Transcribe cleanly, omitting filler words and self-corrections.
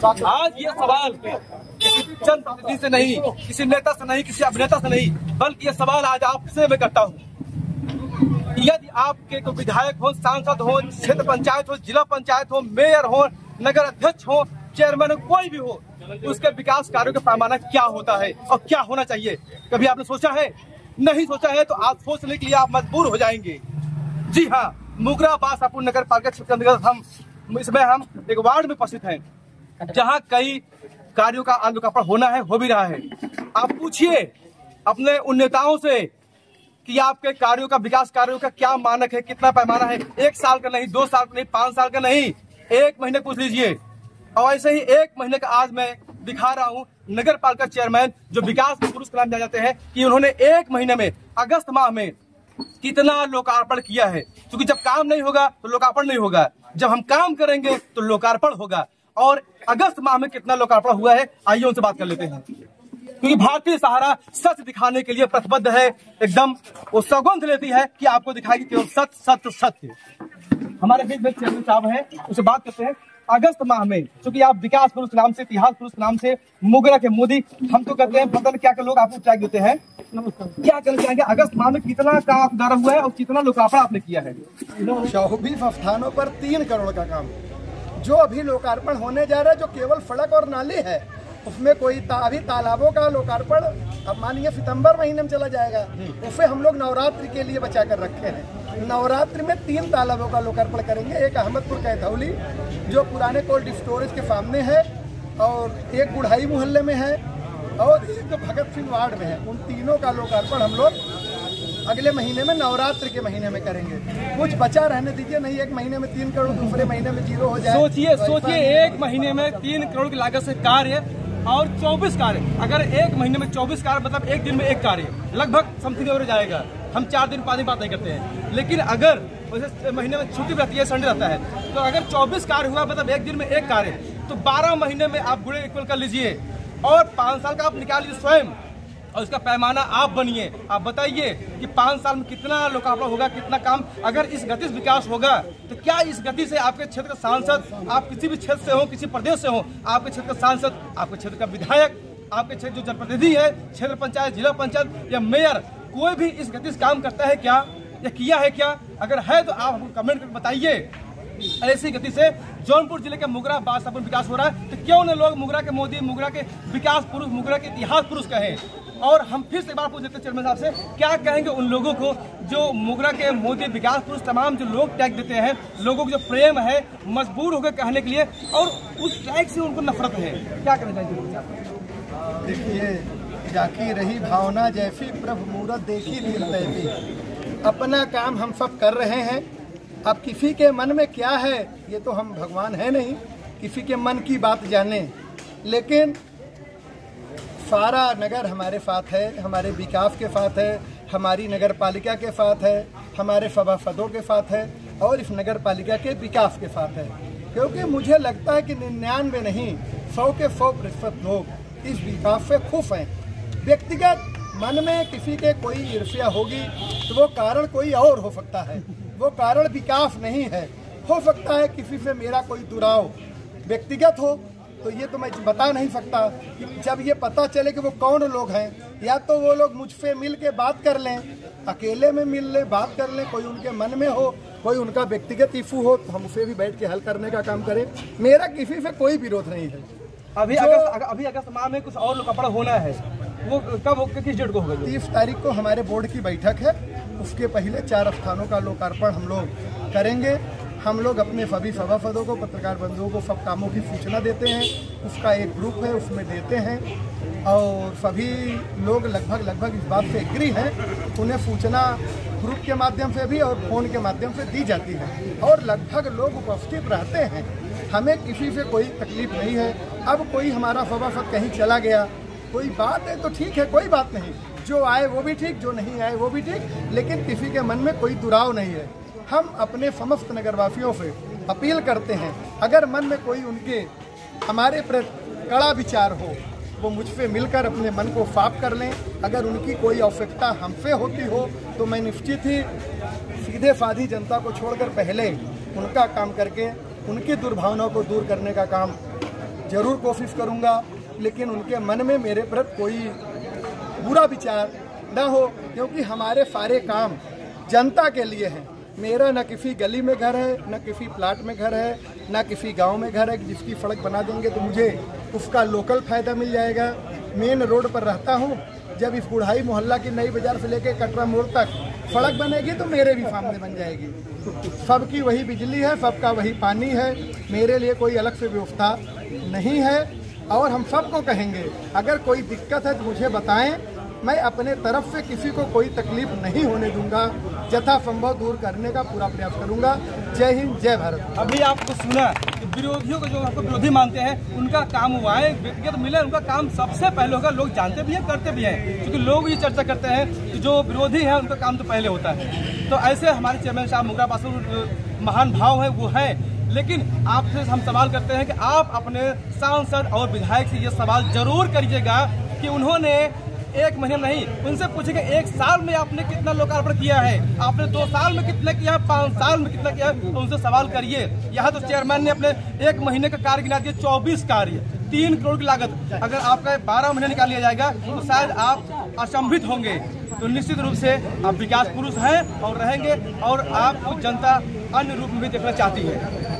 आज ये सवाल किसी जनप्रतिनिधि से नहीं, किसी नेता से नहीं, किसी अभिनेता से नहीं, बल्कि ये सवाल आज आपसे मैं करता हूँ। यदि आपके कोई विधायक हो, सांसद हो, क्षेत्र पंचायत हो, जिला पंचायत हो, मेयर हो, नगर अध्यक्ष हो, चेयरमैन हो, कोई भी हो, उसके विकास कार्यों का पैमाना क्या होता है और क्या होना चाहिए, कभी आपने सोचा है? नहीं सोचा है तो आज सोचने के लिए आप मजबूर हो जाएंगे। जी हाँ, मुगरा बासापुर नगर पालिका क्षेत्र के अंतर्गत इसमें हम एक वार्ड में उपस्थित हैं, जहाँ कई कार्यों का लोकार्पण होना है, हो भी रहा है। आप पूछिए अपने उन नेताओं से कि आपके कार्यों का, विकास कार्यों का क्या मानक है, कितना पैमाना है। 1 साल का नहीं, 2 साल का नहीं, 5 साल का नहीं, 1 महीने पूछ लीजिए। और ऐसे ही 1 महीने का आज मैं दिखा रहा हूँ नगर पालिका चेयरमैन जो विकास के पुरुष नाम दिया जाते हैं कि उन्होंने 1 महीने में, अगस्त माह में कितना लोकार्पण किया है। क्योंकि जब काम नहीं होगा तो लोकार्पण नहीं होगा, जब हम काम करेंगे तो लोकार्पण होगा। और अगस्त माह में कितना लोकार्पण हुआ है, आइए उनसे बात कर लेते हैं। क्योंकि भारतीय सहारा सच दिखाने के लिए प्रतिबद्ध है, एकदम वो सौगंध लेती है कि आपको दिखाएगी केवल सच, सत्य, सत्य। हमारे बीच में चेयरमैन साहब हैं, उससे बात करते हैं। अगस्त माह में, क्योंकि आप विकास पुरुष नाम से, इतिहास पुरुष नाम से, मुगरा के मोदी, हम तो कहते हैं पता नहीं क्या लोग आपको टैग देते हैं, क्या करना चाहेंगे? अगस्त माह में कितना काम कार्य हुआ है और कितना लोकार्पण आपने किया है? 24 स्थानों पर 3 करोड़ का काम जो अभी लोकार्पण होने जा रहा है, जो केवल सड़क और नाली है, उसमें कोई अभी तालाबों का लोकार्पण अब मानिए सितंबर महीने में चला जाएगा। उसे हम लोग नवरात्रि के लिए बचा कर रखे हैं। नवरात्रि में 3 तालाबों का लोकार्पण करेंगे। एक अहमदपुर कैथौली जो पुराने कोल्ड स्टोरेज के सामने है, और एक बुढ़ाई मोहल्ले में है, और एक भगत सिंह वार्ड में है। उन तीनों का लोकार्पण हम लोग अगले महीने में, नवरात्रि के महीने में करेंगे। कुछ बचा रहने दीजिए, नहीं 1 महीने में 3 करोड़, दूसरे महीने में 0 हो जाए। सोचिए 1 महीने में 3 करोड़ की लागत से कार्य और 24 कार्य। अगर 1 महीने में 24 कार्य मतलब 1 दिन में 1 कार्य, लगभग समथिंग एवरेज आएगा। हम 4 दिन 5 दिन बात नहीं करते हैं, लेकिन अगर वैसे महीने में छुट्टी रहती है, संडे रहता है, तो अगर 24 कार्य हुआ मतलब 1 दिन में 1 कार्य, तो 12 महीने में आप गुणे इक्वल कर लीजिए और 5 साल का आप निकाल लीजिए स्वयं, और इसका पैमाना आप बनिए। आप बताइए कि 5 साल में कितना लोकार्पण होगा, कितना काम। अगर इस गति से विकास होगा तो क्या इस गति से आपके क्षेत्र का सांसद, आप किसी भी क्षेत्र से हो, किसी प्रदेश से हो, आपके क्षेत्र का सांसद, आपके क्षेत्र का विधायक, आपके क्षेत्र जो जनप्रतिनिधि है, क्षेत्र पंचायत, जिला पंचायत या मेयर, कोई भी इस गति से काम करता है क्या या किया है क्या? अगर है तो आप हमको कमेंट करके बताइए। ऐसी गति से जौनपुर जिले के मुगरा बासापुर विकास हो रहा है, तो क्यों न लोग मुगरा के मोदी, मुगरा के विकास पुरुष, मुगरा के इतिहास पुरुष कहें। और हम फिर से एक बार पूछ लेते हैं चेयरमैन साहब से, क्या कहेंगे उन लोगों को जो मुगरा के मोदी, विकास पुरुष, तमाम जो लोग टैग देते हैं, लोगों को जो प्रेम है, मजबूर होकर कहने के लिए, और उस टैग से उनको नफरत है, क्या करना चाहिए? देखिए, जाकी रही भावना जैसी प्रभु मूरत देखी निर्दयी। अपना काम हम सब कर रहे हैं। अब किसी के मन में क्या है, ये तो हम भगवान है नहीं, किसी के मन की बात जाने। लेकिन सारा नगर हमारे साथ है, हमारे विकास के साथ है, हमारी नगर पालिका के साथ है, हमारे सभासदों के साथ है, और इस नगर पालिका के विकास के साथ है। क्योंकि मुझे लगता है कि 99 नहीं, 100 के 100% लोग इस विकास से खुश हैं। व्यक्तिगत मन में किसी के कोई ईर्ष्या होगी तो वो कारण कोई और हो सकता है, वो कारण विकास नहीं है। हो सकता है किसी से मेरा कोई दुराव व्यक्तिगत हो, तो ये तो मैं बता नहीं सकता। जब ये पता चले कि वो कौन लोग हैं, या तो वो लोग मुझसे मिल के बात कर लें, अकेले में मिल लें, बात कर लें, कोई उनके मन में हो, कोई उनका व्यक्तिगत इशू हो, तो हम उसे भी बैठ के हल करने का काम करें। मेरा किसी से कोई विरोध नहीं है। अभी अगस्त माह में कुछ और लोकार्पण होना है, वो कब, किस डेट को होगा? 30 तारीख को हमारे बोर्ड की बैठक है, उसके पहले 4 स्थानों का लोकार्पण हम लोग करेंगे। हम लोग अपने सभी सभासदों को, पत्रकार बंधुओं को सब कामों की सूचना देते हैं, उसका एक ग्रुप है उसमें देते हैं, और सभी लोग लगभग इस बात से एग्री हैं। उन्हें सूचना ग्रुप के माध्यम से भी और फ़ोन के माध्यम से दी जाती है, और लगभग लोग उपस्थित रहते हैं। हमें किसी से कोई तकलीफ नहीं है। अब कोई हमारा सभासद कहीं चला गया, कोई बात है तो ठीक है, कोई बात नहीं, जो आए वो भी ठीक, जो नहीं आए वो भी ठीक, लेकिन किसी के मन में कोई दुराव नहीं है। हम अपने समस्त नगरवासियों से अपील करते हैं, अगर मन में कोई उनके हमारे प्रति कड़ा विचार हो, वो मुझसे मिलकर अपने मन को साफ कर लें। अगर उनकी कोई आवश्यकता हमसे होती हो तो मैं निश्चित ही सीधे साधी जनता को छोड़कर पहले उनका काम करके उनकी दुर्भावनाओं को दूर करने का काम जरूर कोशिश करूंगा, लेकिन उनके मन में मेरे प्रति कोई बुरा विचार न हो, क्योंकि हमारे सारे काम जनता के लिए हैं। मेरा न किसी गली में घर है, न किसी प्लाट में घर है, न किसी गांव में घर है। जिसकी सड़क बना देंगे तो मुझे उसका लोकल फायदा मिल जाएगा। मेन रोड पर रहता हूँ। जब इस बुढ़ाई मोहल्ला की नई बाजार से लेकर कटरा मोड़ तक सड़क बनेगी तो मेरे भी सामने बन जाएगी। सबकी वही बिजली है, सबका वही पानी है, मेरे लिए कोई अलग से व्यवस्था नहीं है। और हम सबको कहेंगे, अगर कोई दिक्कत है तो मुझे बताएं, मैं अपने तरफ से किसी को कोई तकलीफ नहीं होने दूंगा, यथासंभव दूर करने का पूरा प्रयास करूंगा। जय हिंद, जय भारत। अभी आपको सुना कि विरोधियों को जो आपको विरोधी मानते हैं उनका काम हुआ है, व्यक्तिगत मिले उनका काम सबसे पहले होगा। लोग जानते भी हैं, करते भी हैं, क्योंकि लोग ये चर्चा करते हैं कि जो विरोधी है उनका काम तो पहले होता है। तो ऐसे हमारे चेयरमैन साहब मोगरा बासु महान भाव है, वो है। लेकिन आपसे हम सवाल करते हैं कि आप अपने सांसद और विधायक से ये सवाल जरूर करिएगा कि उन्होंने 1 महीने में नहीं, उनसे पूछेंगे 1 साल में आपने कितना लोकार्पण किया है, आपने 2 साल में कितना किया, 5 साल में कितना किया, तो उनसे सवाल करिए। यहाँ तो चेयरमैन ने अपने 1 महीने का कार्य गिना दिया, 24 कार्य, 3 करोड़ की लागत। अगर आपका 12 महीने निकाल लिया जाएगा तो शायद आप अचंभित होंगे। तो निश्चित रूप से आप विकास पुरुष हैं और रहेंगे, और आपको जनता अन्य रूप में भी देखना चाहती है।